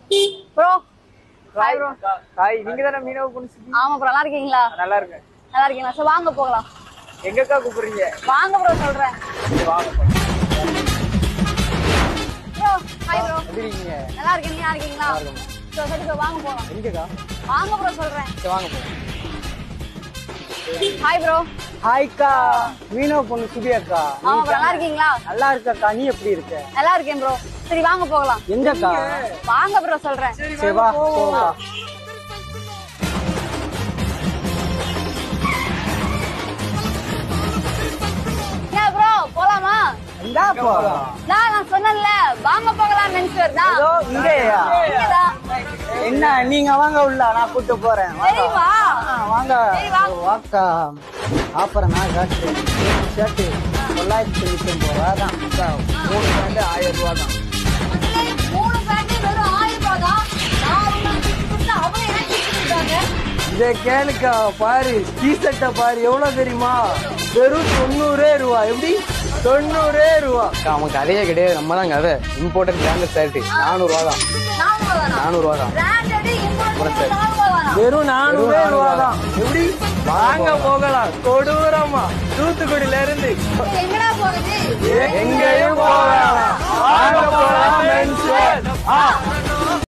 Bro hi bro. Hi, நீங்க தானே மீனவ பொண்ணு சுபி? ஆமா ப்ரோ, நல்லா இருக்கீங்களா? நல்லா இருக்கேன். நல்லா இருக்கீங்களா? சோ வாங்க போகலாம். எங்கக்கா கூப்பிடுறீங்க? வாங்க ப்ரோ சொல்றேன். வாங்க போலாம். Bro hi bro. எப்படி இருக்கீங்க? நல்லா இருக்கேன், நீங்க நல்லா இருக்கீங்களா? சோ சரி ப்ரோ வாங்க போலாம். எங்கக்கா? வாங்க ப்ரோ சொல்றேன். சரி வாங்க போலாம். Hi bro. ஹாய்க்கா, மீனவ பொண்ணு சுபி அக்கா. ஆமா ப்ரோ, நல்லா இருக்கீங்களா? நல்லா இருக்கக்கா, நீ எப்படி இருக்க? நல்லா இருக்கேன் ப்ரோ. சரி வாங்க போகலாம். எங்கக்கா? வாங்க ப்ரோ சொல்றேன். சரி வா போலாம். ஏன் ப்ரோ போலாமா? எங்கா போலாம்? நான் சொன்னேன்ல வாங்க போகலாம் மென்ஸ்வேர் தான். இதோ இங்கேயா? இங்கதான். என்ன நீங்க வாங்க உள்ள, நான் கூட்டு போறேன். சரி வா. வாங்க. சரி, வா. வாக்கா. ஆப்பறம் நான் காட்டுறேன். ஷர்ட் 990 ரூபா தான். 3 பேண்ட் 1000 ரூபா தான். அதுல 3 பேண்ட் வெறும் 1000 ரூபாய் தான். நான் உங்களுக்கு கொடுத்தா அவங்க எனக்கு கொடுத்தாங்க. இதை கேளுக்கா, பாரு டீ-ஷர்ட்ட பாரு எவ்வளவு தெரியுமா? வெறும் 90 ரூபா. எப்படி 90 ரூபா? அவன் கதையே கிடையாது, நம்ம தான் கதை. இம்போர்ட்டட் பிராண்டட் ஷர்ட் 400 ரூபா தான். 400 ரூபா தான். பிராண்டட் இம்போர்ட் 400 ரூபாய் தானா? வெறும் 400 ரூபா தான். எப்படி வாங்க போகலாம். கொடூரமா தூத்துக்குடியில இருந்து எங்கடா போறது? எங்கேயும் போகலாம். வாங்க போகலாம்.